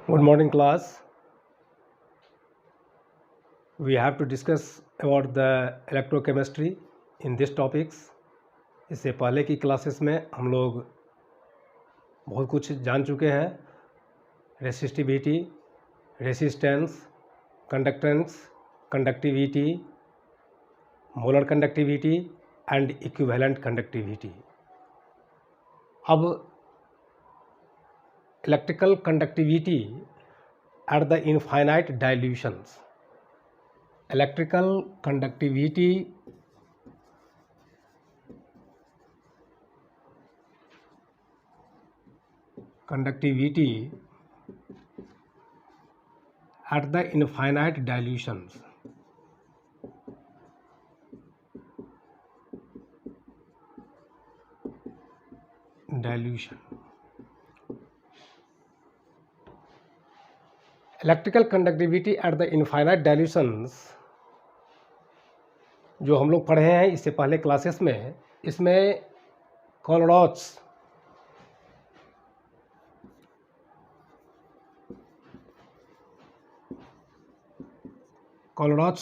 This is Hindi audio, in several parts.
Good morning, class. We have to discuss about the electrochemistry in this topics. इससे पहले की क्लासेस में हम लोग बहुत कुछ जान चुके हैं. Resistivity, resistance, conductance, conductivity, molar conductivity and equivalent conductivity. अब electrical conductivity at the infinite dilutions. Electrical conductivity at the infinite dilutions. Electrical conductivity at the infinite dilutions जो हम लोग पढ़े हैं इससे पहले क्लासेस में, इसमें कोलोराट्स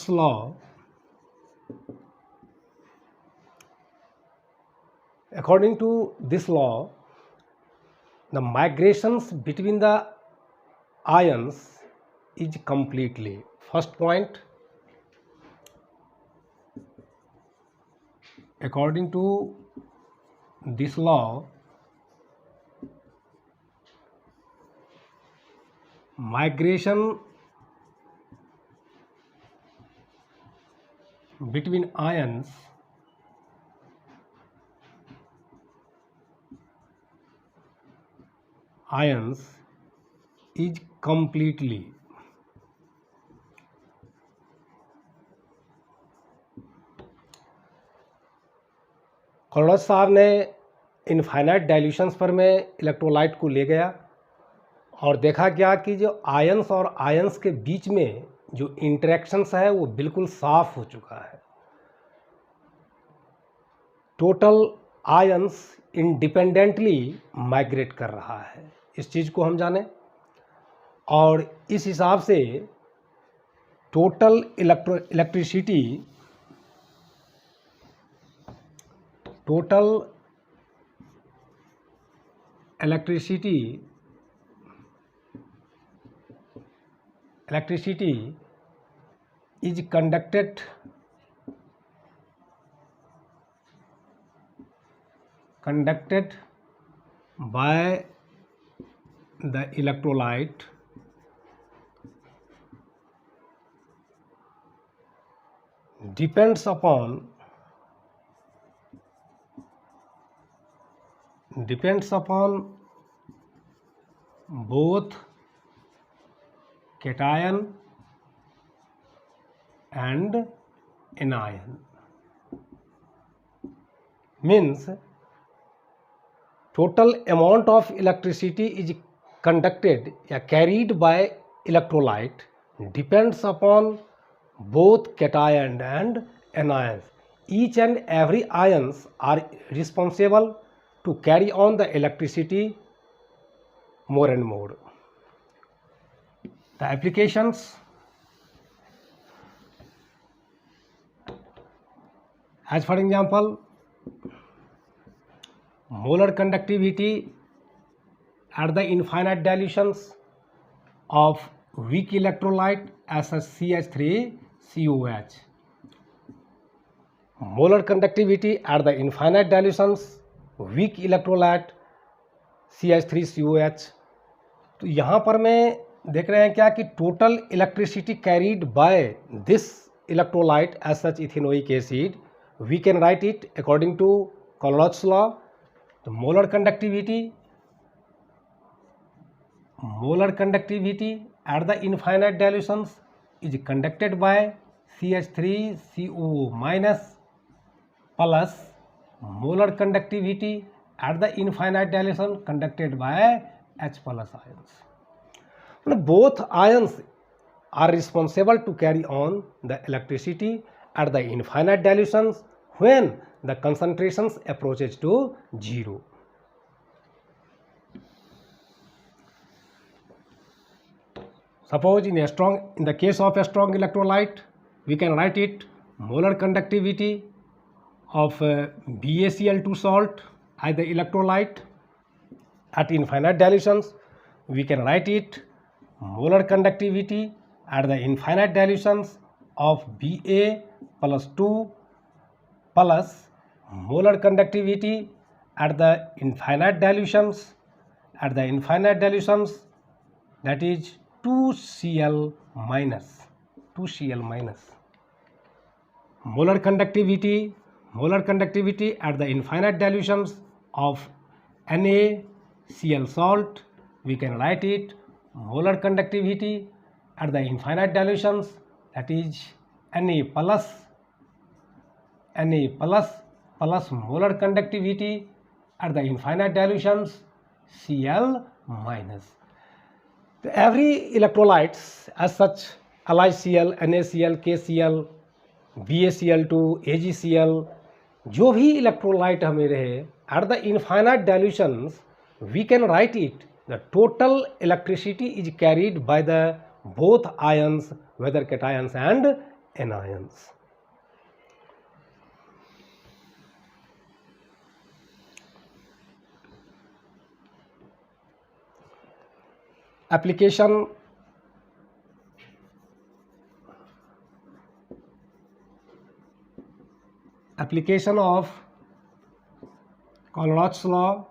law according to this law, the migrations between the ions is completely. First point, according to this law, migration between ions is completely. कोलोराट्स साहब ने इनफाइनाइट डाइल्यूशंस पर में इलेक्ट्रोलाइट को ले गया और देखा क्या कि जो आयंस और आयंस के बीच में जो इंटरेक्शंस है वो बिल्कुल साफ हो चुका है. टोटल आयंस इंडिपेंडेंटली माइग्रेट कर रहा है. इस चीज़ को हम जाने और इस हिसाब से total electricity is conducted by the electrolyte depends upon both cation and anion. Means total amount of electricity is conducted या carried by electrolyte depends upon both cation and anions. Each and every ions are responsible to carry on the electricity more and more. The applications, as for example, molar conductivity at the infinite dilutions of weak electrolyte as a CH3COH. Molar conductivity at the infinite dilutions weak electrolyte CH3COH. तो यहाँ पर मैं देख रहे हैं क्या कि total electricity carried by this electrolyte as such ethanoic acid, we can write it according to Kohlrausch's law. तो molar conductivity at the infinite dilutions is conducted by CH3CO minus plus molar conductivity at the infinite dilution conducted by H plus ions. Both ions are responsible to carry on the electricity at the infinite dilutions when the concentrations approaches to 0. Suppose in the case of a strong electrolyte, we can write it molar conductivity of BaCl2 salt as the electrolyte at infinite dilutions. We can write it molar conductivity at the infinite dilutions of Ba plus 2 plus molar conductivity at the infinite dilutions that is 2Cl minus molar conductivity at the infinite dilutions of NaCl salt. We can write it molar conductivity at the infinite dilutions, that is Na plus molar conductivity at the infinite dilutions Cl minus. Every electrolytes as such, LiCl, NaCl, KCl, BaCl2, AgCl, जो भी इलेक्ट्रोलाइट हमें रहे, at the infinite dilutions we can write it the total electricity is carried by the both ions, whether cations and anions. Application of Collored's law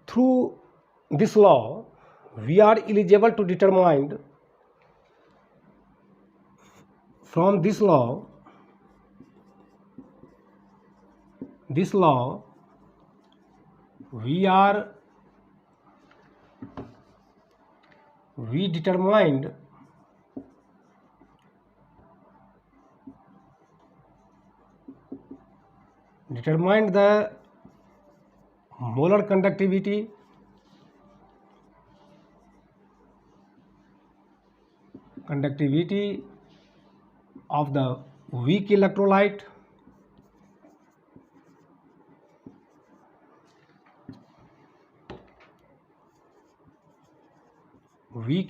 through this law we are eligible to determine from this law we determined the molar conductivity of the weak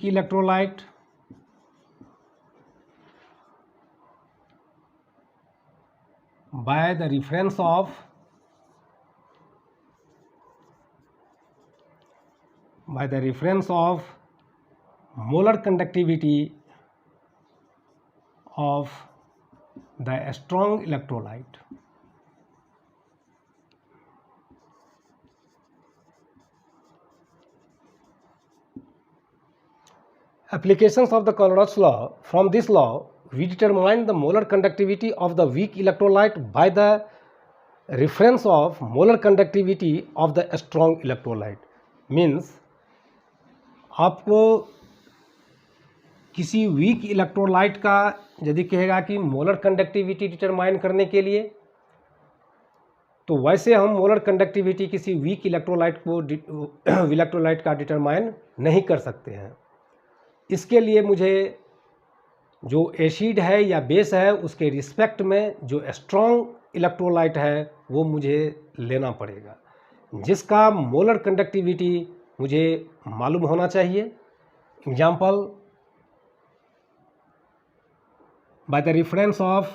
electrolyte by the reference of molar conductivity of the strong electrolyte. Applications of the Collored's law. From this law, we determine the molar conductivity of the weak electrolyte by the reference of molar conductivity of the strong electrolyte. Means आपको किसी वीक इलेक्ट्रोलाइट का यदि कहेगा कि मोलर कंडक्टिविटी डिटरमाइन करने के लिए, तो वैसे हम मोलर कंडक्टिविटी किसी वीक इलेक्ट्रोलाइट का डिटरमाइन नहीं कर सकते हैं। इसके लिए मुझे जो एसिड है या बेस है उसके रिस्पेक्ट में जो स्ट्रॉन्ग इलेक्ट्रोलाइट है वो मुझे लेना पड़ेगा, जिसका मोलर कंडक्टिविटी मुझे मालूम होना चाहिए। Example, by the reference of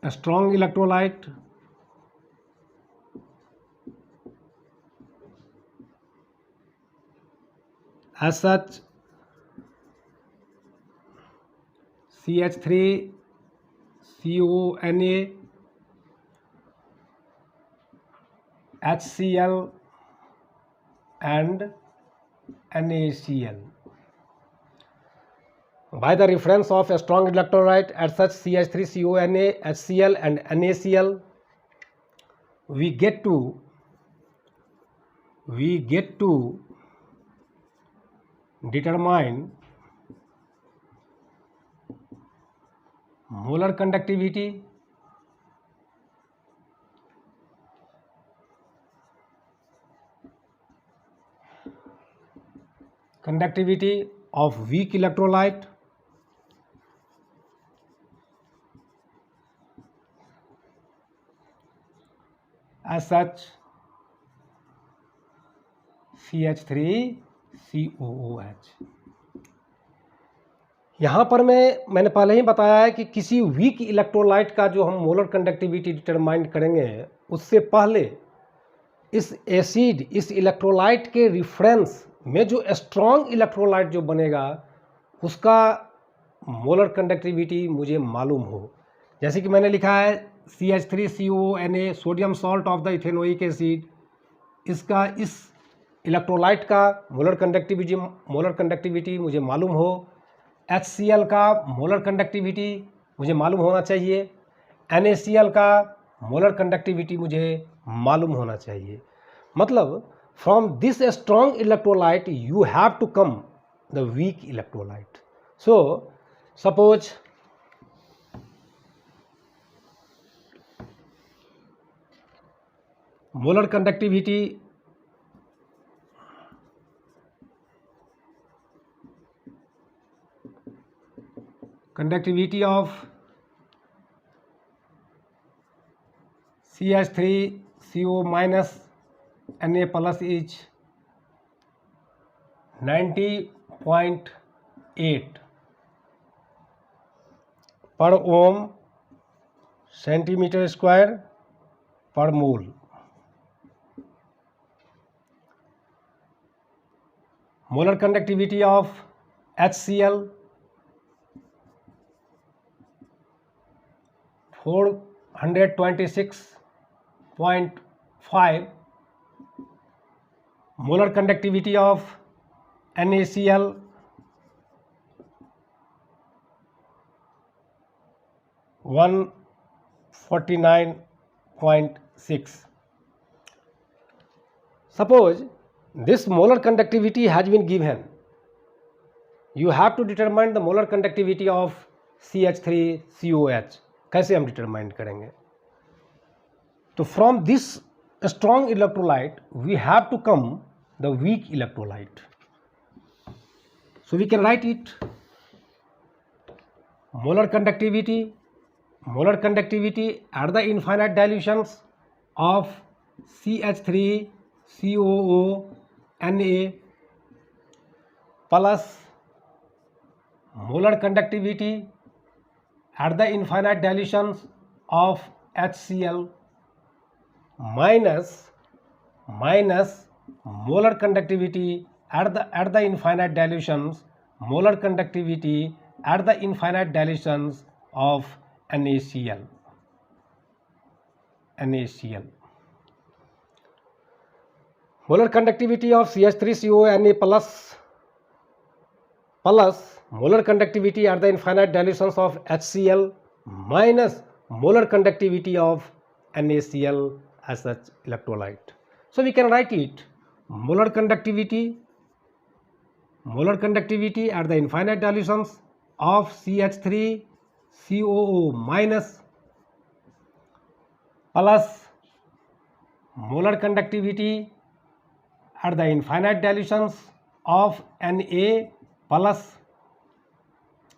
a strong electrolyte as such CH3CONA, HCl and NaCl. By the reference of a strong electrolyte as such CH3CONA, HCl and NaCl, we get to determine molar conductivity conductivity of weak electrolyte as such CH3COOH। यहाँ पर मैंने पहले ही बताया है कि किसी वीक इलेक्ट्रोलाइट का जो हम मोलर कंडक्टिविटी डिटरमाइन करेंगे उससे पहले इस एसिड इस इलेक्ट्रोलाइट के रिफरेंस में जो स्ट्रॉन्ग इलेक्ट्रोलाइट जो बनेगा उसका मोलर कंडक्टिविटी मुझे मालूम हो। जैसे कि मैंने लिखा है CH3CONA sodium salt of the ethanoic acid, इसका इस इलेक्ट्रोलाइट का मोलर कंडक्टिविटी मुझे मालूम हो। HCl का मोलर कंडक्टिविटी मुझे मालूम होना चाहिए। NaCl का मोलर कंडक्टिविटी मुझे मालूम होना चाहिए। मतलब from this strong electrolyte you have to come the weak electrolyte. So suppose molar conductivity of CH3CO minus Na plus is 90.8 per ohm centimeter square per mole। Molar conductivity of HCl 426.5, molar conductivity of NaCl 149.6। Suppose this molar conductivity has been given, you have to determine the molar conductivity of CH3COH। कैसे हम डिटरमाइन करेंगे? तो from this strong electrolyte we have to come the weak electrolyte. So we can write it molar conductivity at the infinite dilutions of CH3COONA plus molar conductivity at the infinite dilutions of HCl minus molar conductivity at the infinite dilutions of NaCl। molar conductivity of CH3CONA plus molar conductivity at the infinite dilutions of HCl minus molar conductivity of NaCl as such electrolyte। So we can write it molar conductivity at the infinite dilutions of CH3COO minus plus molar conductivity at the infinite dilutions of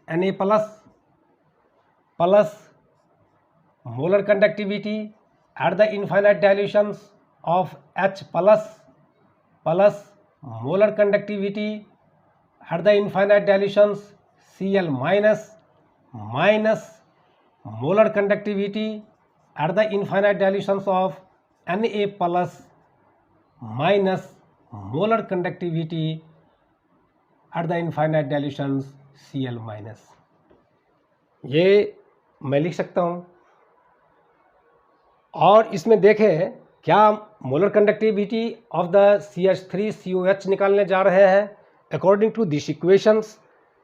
Na plus molar conductivity at the infinite dilutions of H plus molar conductivity at the infinite dilutions Cl minus molar conductivity at the infinite dilutions of Na plus minus molar conductivity at the infinite dilutions Cl minus. ये मैं लिख सकता हूँ। और इसमें देखें क्या molar conductivity of the CH3COH निकालने जा रहे हैं। According to this equations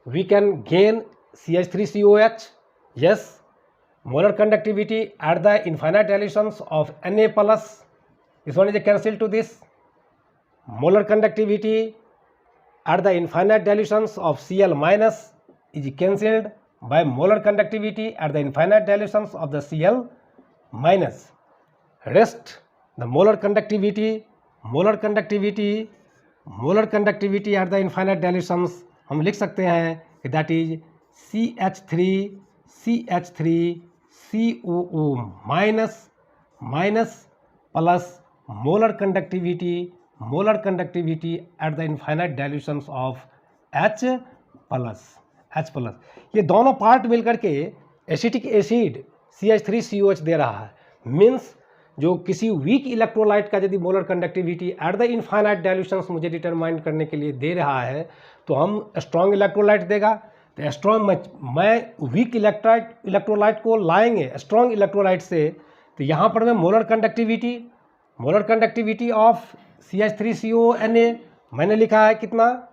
we can gain CH3COH। Yes, molar conductivity at the infinite dilutions of Na plus, this one is cancel to this. Molar conductivity at the infinite dilutions of Cl minus is cancelled by molar conductivity at the infinite dilutions of the Cl minus. Rest the molar conductivity molar conductivity at the infinite dilutions हम लिख सकते हैं कि that is CH3COO minus minus plus molar conductivity at the infinite dilutions of H plus. ये दोनों पार्ट मिलकर के एसिटिक एसिड CH3COH दे रहा है। मीन्स जो किसी वीक इलेक्ट्रोलाइट का यदि molar conductivity at the infinite dilutions मुझे डिटरमाइन करने के लिए दे रहा है तो हम स्ट्रॉन्ग इलेक्ट्रोलाइट देगा तो स्ट्रॉन्ग मैं वीक इलेक्ट्रोलाइट को लाएंगे स्ट्रॉन्ग इलेक्ट्रोलाइट से, तो यहाँ पर मैं मोलर कंडक्टिविटी ऑफ CH3CONA मैंने लिखा है कितना,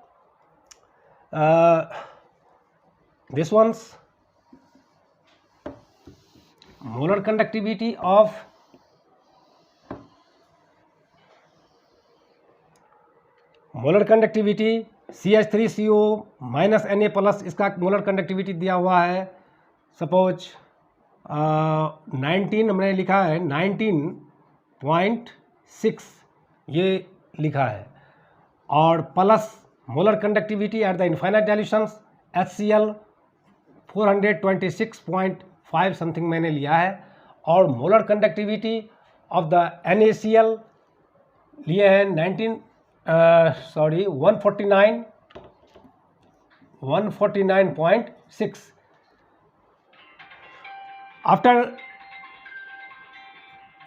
this ones molar conductivity of CH3CO minus Na plus, इसका मोलर कंडक्टिविटी दिया हुआ है सपोज 19, हमने लिखा है 19.6 ये लिखा है, और plus molar conductivity at the infinite dilutions HCl 426.5 something मैंने लिया है, और molar conductivity of the NaCl लिए हैं 149.6। आफ्टर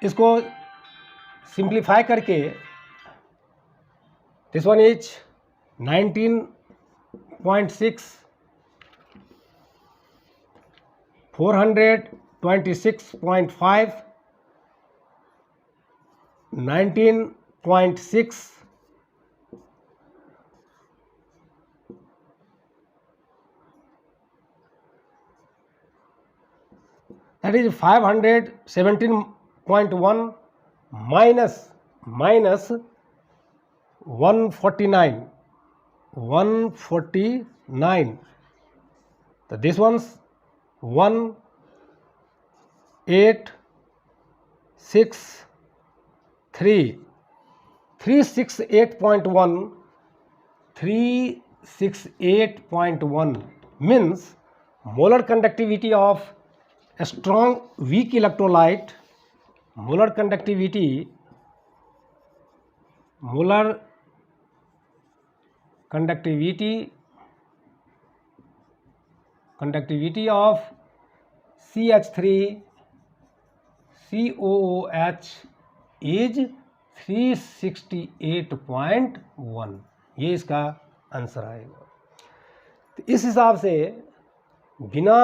इसको सिंप्लीफाई करके this one is 19.6 426.5 19.6 that is 517.1 minus 149, so this one's 368.1 means molar conductivity of a strong weak electrolyte, molar conductivity of CH3COOH is 368.1, ये इसका आंसर आएगा। तो इस हिसाब से बिना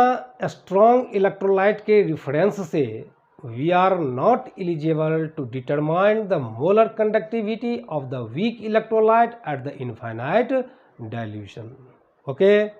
स्ट्रॉन्ग इलेक्ट्रोलाइट के रिफरेंस से we are not eligible to determine the molar conductivity of the weak electrolyte at the infinite dilution. Okay,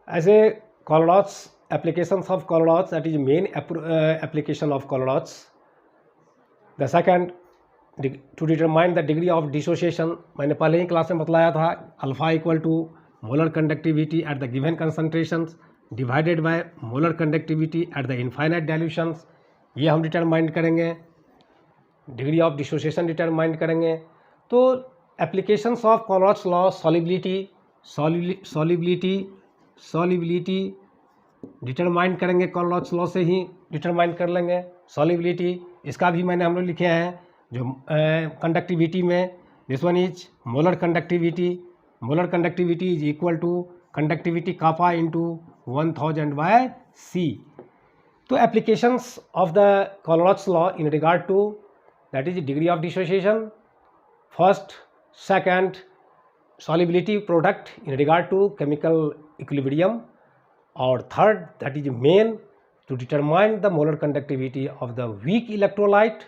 ऐसे Colloids, applications of colloids, that is main application of colloids. The second, to determine the degree of dissociation, मैंने पहले ही क्लास में बतलाया था, alpha equal to molar conductivity at the given concentrations divided by molar conductivity at the infinite dilutions, ये हम डिटरमाइन करेंगे, डिग्री ऑफ डिसोसिएशन डिटरमाइन करेंगे। तो applications of Kohlrausch's law, solubility determine करेंगे, कॉलोइड्स लॉ से ही डिटरमाइन कर लेंगे सॉलिबिलिटी। इसका भी मैंने हम लोग लिखे हैं जो कंडक्टिविटी में, this one is molar conductivity is equal to conductivity kappa into 1000 by C. तो applications of the colloids law in regard to that is degree of dissociation, first, second solubility product in regard to chemical equilibrium, और third that is main to determine the molar conductivity of the weak electrolyte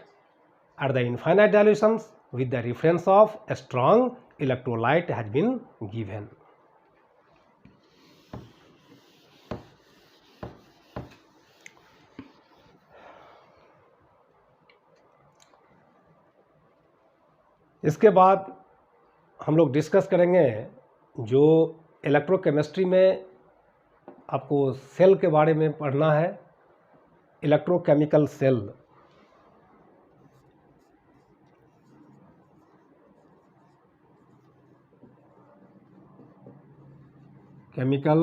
at the infinite dilutions with the reference of a strong electrolyte has been given. इसके बाद हम लोग डिस्कस करेंगे जो इलेक्ट्रोकेमिस्ट्री में आपको सेल के बारे में पढ़ना है, electrochemical cell. Chemical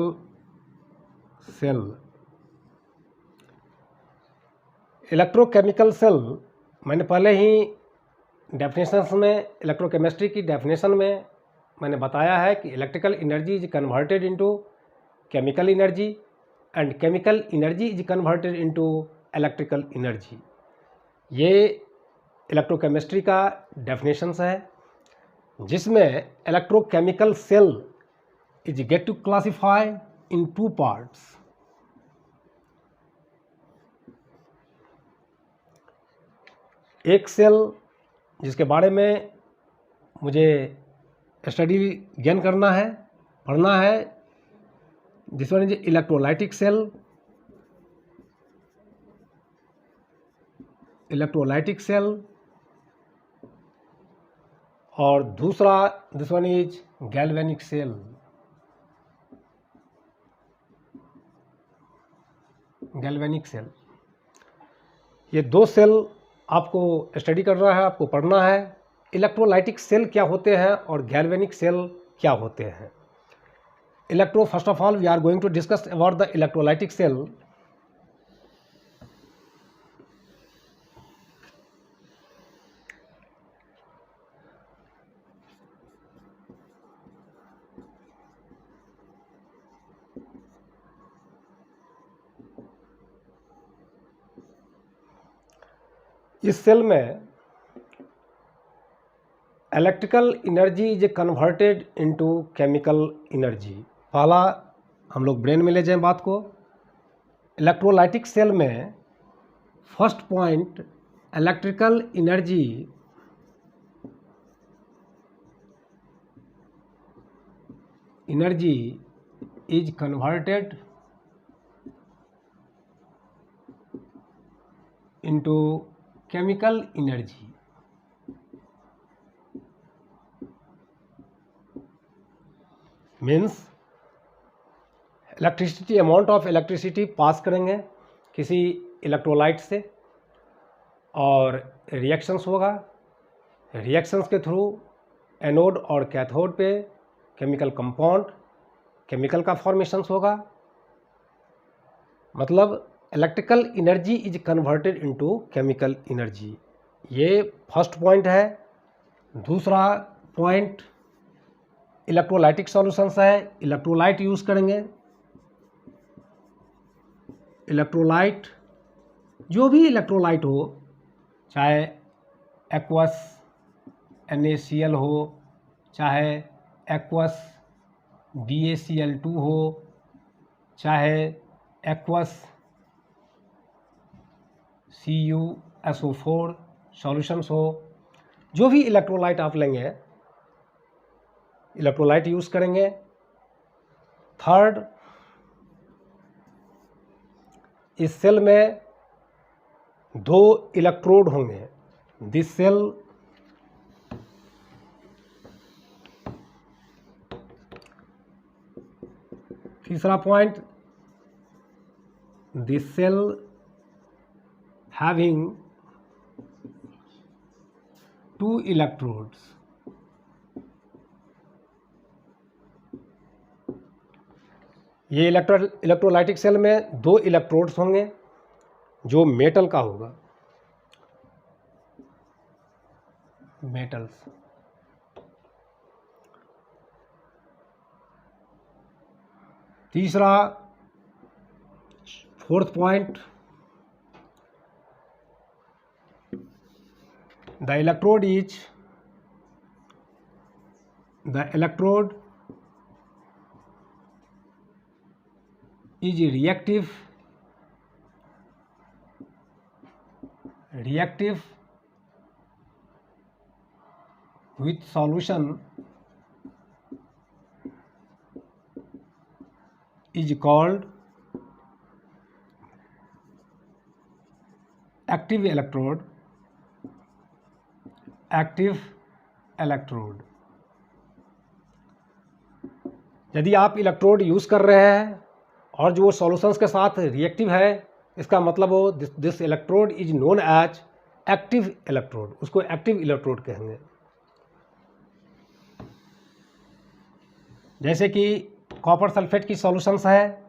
cell, electrochemical cell मैंने पहले ही डेफिनेशंस में, इलेक्ट्रोकेमिस्ट्री की डेफिनेशन में मैंने बताया है कि electrical energy is converted into chemical energy and chemical energy is converted into electrical energy. ये इलेक्ट्रोकेमिस्ट्री का डेफिनेशंस है, जिसमें electrochemical cell is get to classify in 2 parts. एक सेल जिसके बारे में मुझे स्टडी गेन करना है, पढ़ना है, this one is electrolytic cell. Electrolytic cell, और दूसरा this one is galvanic cell. Galvanic cell, ये 2 सेल आपको स्टडी करना है, आपको पढ़ना है। इलेक्ट्रोलाइटिक सेल क्या होते हैं और गैल्वेनिक सेल क्या होते हैं। First of all we are going to discuss about the electrolytic cell. इस सेल में electrical energy is converted into chemical energy. पहला हम लोग ब्रेन में ले जाएं बात को। इलेक्ट्रोलाइटिक सेल में first point, electrical energy is converted into chemical energy. Means electricity, amount of electricity pass करेंगे किसी इलेक्ट्रोलाइट से और रिएक्शंस होगा। रिएक्शंस के थ्रू एनोड और कैथोड पे केमिकल कंपाउंड, केमिकल का फॉर्मेशंस होगा। मतलब electrical energy is converted into chemical energy. ये फर्स्ट पॉइंट है। दूसरा पॉइंट इलेक्ट्रोलाइटिक सॉल्यूशंस है। इलेक्ट्रोलाइट यूज़ करेंगे। इलेक्ट्रोलाइट, जो भी इलेक्ट्रोलाइट हो, चाहे एक्वस NaCl हो, चाहे एक्वस BaCl2 हो, चाहे एक्वस CuSO4 सॉल्यूशंस हो, जो भी इलेक्ट्रोलाइट आप लेंगे, इलेक्ट्रोलाइट यूज़ करेंगे। थर्ड, इस सेल में 2 इलेक्ट्रोड होंगे। दिस सेल तीसरा point, this cell having 2 electrodes. ये इलेक्ट्रोलाइटिक सेल में 2 इलेक्ट्रोड्स होंगे जो मेटल का होगा, मेटल्स। तीसरा, fourth point, the electrode is reactive with solution is called active electrode. यदि आप इलेक्ट्रोड यूज़ कर रहे हैं और जो सॉल्यूशंस के साथ रिएक्टिव है, इसका मतलब हो this electrode is known as active electrode, उसको एक्टिव इलेक्ट्रोड कहेंगे। जैसे कि कॉपर सल्फेट की सॉल्यूशंस है,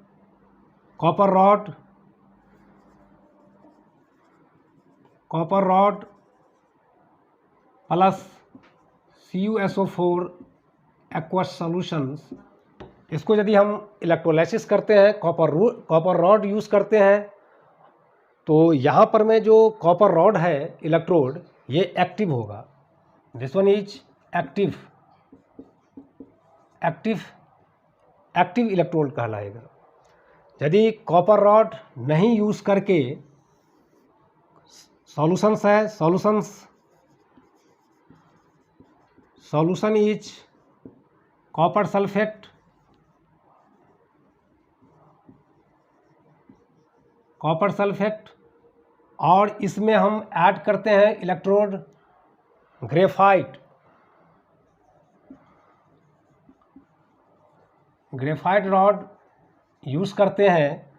copper rod plus CuSO4 aqueous solutions, इसको यदि हम इलेक्ट्रोलाइसिस करते हैं, कॉपर रॉड यूज़ करते हैं, तो यहाँ पर में जो कॉपर रॉड है इलेक्ट्रोड, ये एक्टिव होगा। This one is active electrode कहलाएगा। यदि कॉपर रॉड नहीं यूज़ करके सॉल्यूशंस है, सॉल्यूशन इज कॉपर सल्फेट और इसमें हम ऐड करते हैं इलेक्ट्रोड ग्रेफाइट रॉड यूज़ करते हैं।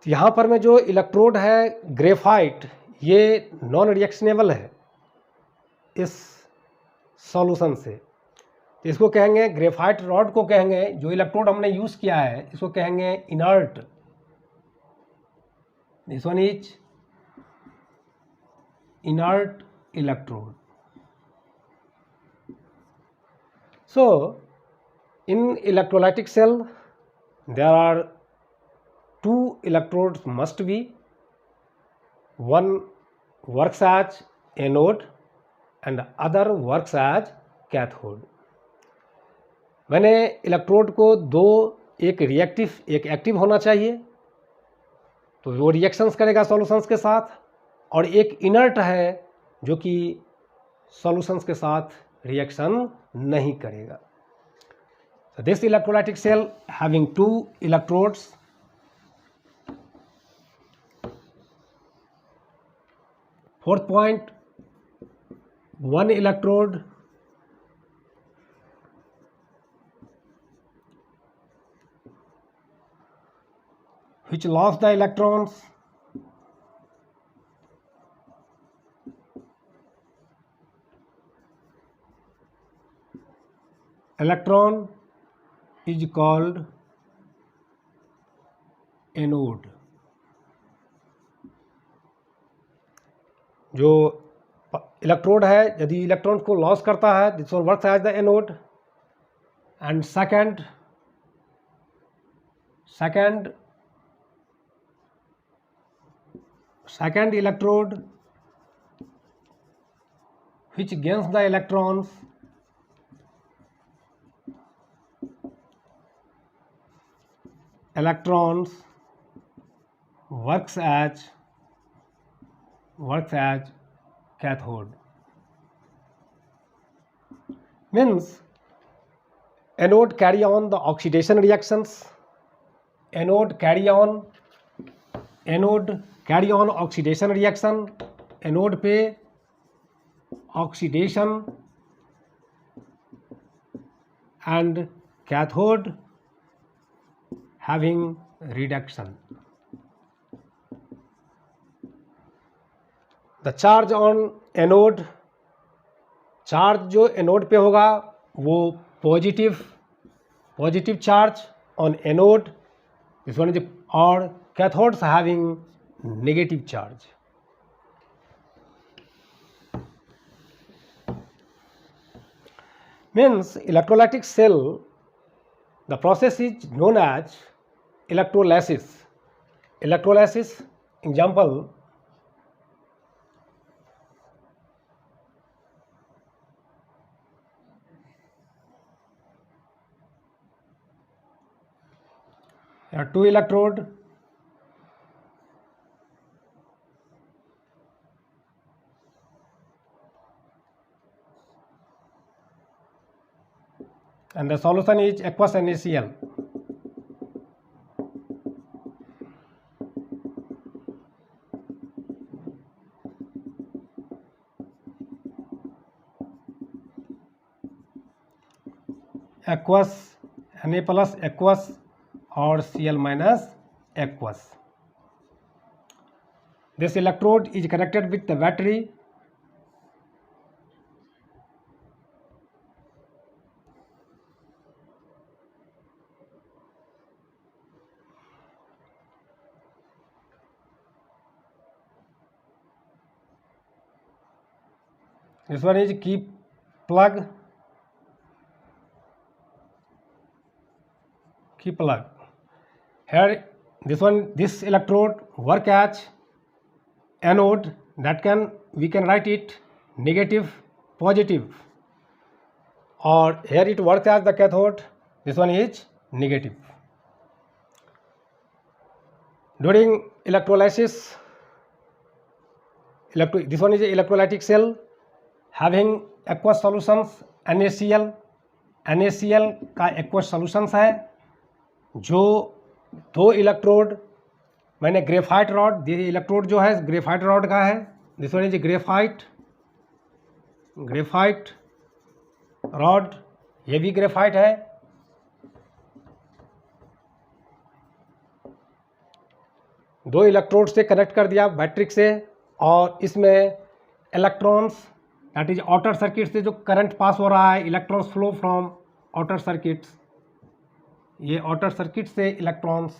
तो यहाँ पर में जो इलेक्ट्रोड है ग्रेफाइट, ये नॉन रिएक्शनेबल है इस सॉल्यूशन से, तो इसको कहेंगे, ग्रेफाइट रॉड को कहेंगे, जो इलेक्ट्रोड हमने यूज़ किया है इसको कहेंगे inert. This one is inert electrode. So in electrolytic cell there are two electrodes must be, one works as anode and other works as cathode। मैंने इलेक्ट्रोड को दो, एक रिएक्टिव एक एक्टिव होना चाहिए, तो वो रिएक्शंस करेगा सॉल्यूशंस के साथ, और एक इनर्ट है जो कि सॉल्यूशंस के साथ रिएक्शन नहीं करेगा। So this electrolytic cell having two electrodes, fourth point, one electrode which lost the electrons, electron is called anode। जो इलेक्ट्रोड है यदि इलेक्ट्रॉन को लॉस करता है, this one works as the anode, and second electrode which gains the electrons works as cathode। Means anode carry on the oxidation reactions, anode carry on oxidation reaction, anode पे oxidation, and cathode having reduction। The charge on anode, charge जो एनोड पे होगा वो positive charge on anode, this one is, और cathodes having negative charge. Means electrolytic cell, the process is known as electrolysis। Example, there are two electrode, and the solution is aqueous NaCl। aqueous, Na plus aqueous और Cl minus aqueous. This electrode is connected with the battery. This one is key plug. Here this electrode work as anode, that we can write it negative, positive, or here it works as the cathode. This one is negative. During electrolysis, this one is a electrolytic cell having aqueous solutions NaCl. NaCl का aqueous solutions है. जो दो इलेक्ट्रोड मैंने ग्रेफाइट रॉड, ये इलेक्ट्रोड जो है ग्रेफाइट रॉड का है. This one is graphite rod, ये भी ग्रेफाइट है. दो इलेक्ट्रोड से कनेक्ट कर दिया बैट्रिक से, और इसमें electrons that is outer circuit से जो करंट पास हो रहा है, electrons flow from outer circuits. ये आउटर सर्किट से इलेक्ट्रॉन्स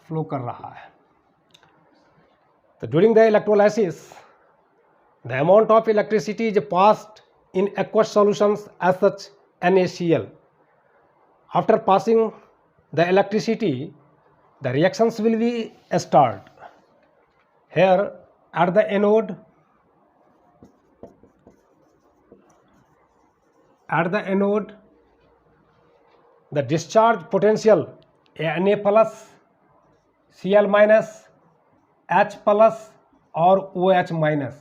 फ्लो कर रहा है. तो during the electrolysis the amount of electricity is passed in aqueous solutions as such NaCl. After passing the electricity, the reactions will be start. Here at the anode, the discharge potential Na plus, Cl minus, H plus और OH माइनस.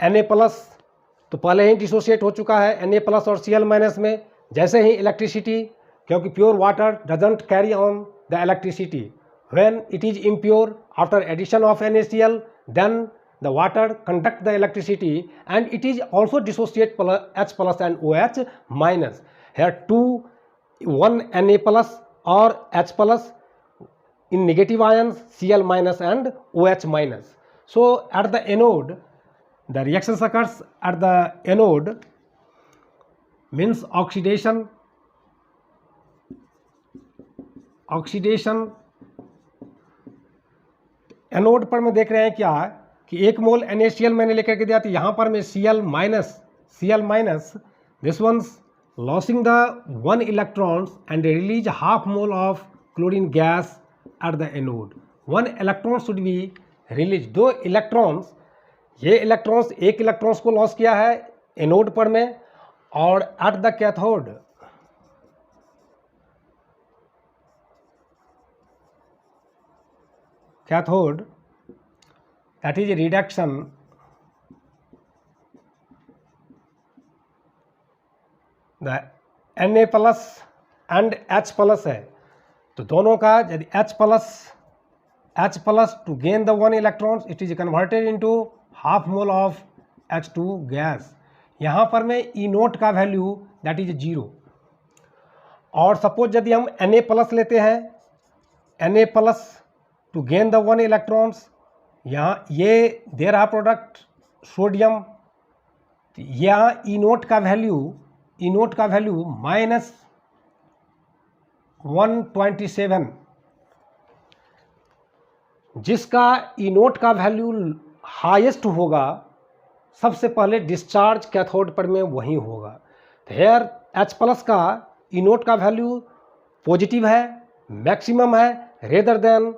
Na प्लस तो पहले ही डिसोशिएट हो चुका है Na प्लस और Cl माइनस में. जैसे ही इलेक्ट्रिसिटी, क्योंकि pure water doesn't carry on the electricity, when it is impure after addition of NaCl, then the water conduct the electricity and it is also dissociate H plus and OH minus. Here one Na plus or H plus in negative ions, Cl minus and OH minus. So at the anode, the reaction occurs at the anode, means oxidation. Anode पर में देख रहे हैं क्या कि 1 मोल NaCl मैंने लेकर के दिया, तो यहाँ पर मैं Cl minus this once losing the 1 electrons and release half mole of chlorine gas at the anode. 1 electron should be release. 2 electrons, ये इलेक्ट्रॉन्स 1 इलेक्ट्रॉन्स को लॉस किया है एनोड पर में, और at the cathode that is reduction the Na plus and H plus है. तो दोनों का यदि H plus to gain the 1 electrons it is converted into half mole of H2 gas. यहाँ पर में E नोट का वैल्यू दैट इज 0. और सपोज यदि हम Na प्लस लेते हैं, Na plus two gain the 1 electrons, यहाँ ये दे रहा प्रोडक्ट सोडियम, यहाँ ई नोट का वैल्यू माइनस 127. जिसका ई नोट का वैल्यू हाईएस्ट होगा सबसे पहले डिस्चार्ज कैथोड पर में वही होगा. तो हेयर H प्लस का ई नोट का वैल्यू पॉजिटिव है, मैक्सिमम है rather than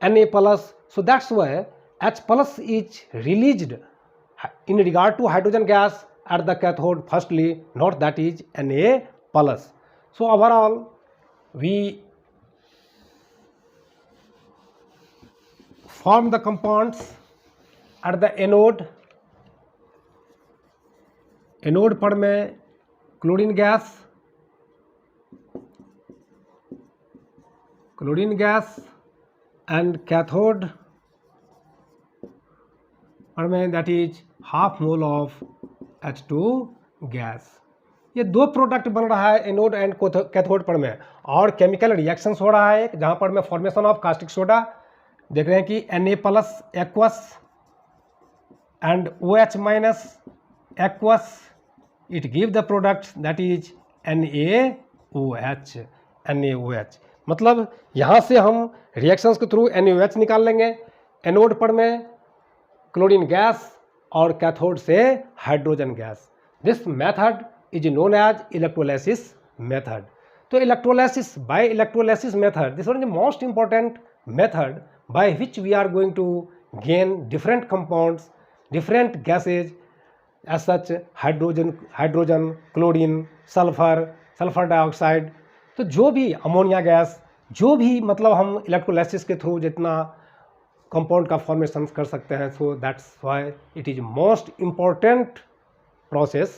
Na plus. So that's why H plus is released in regard to hydrogen gas at the cathode firstly, not that is Na plus. So overall we form the compounds at the anode. Anode पर में क्लोरीन गैस and cathode पर में that is half mole of H2 gas. ये दो प्रोडक्ट बन रहा है एनोड एंड कैथोड पर में, और केमिकल रिएक्शंस हो रहा है जहाँ पर में फॉर्मेशन ऑफ कास्टिक सोडा देख रहे हैं कि Na+ aqueous and OH- aqueous, it give the product that is NaOH। मतलब यहाँ से हम रिएक्शंस के थ्रू NaOH निकाल लेंगे, एनोड पर में क्लोरीन गैस और कैथोड से hydrogen gas. This method is known as electrolysis method. तो electrolysis by electrolysis method, this one is most important method by which we are going to gain different compounds, different gases as such hydrogen, chlorine, sulfur dioxide। तो जो भी अमोनिया गैस, जो भी मतलब हम इलेक्ट्रोलाइसिस के थ्रू जितना कंपाउंड का फॉर्मेशन कर सकते हैं, so that's why it is most important process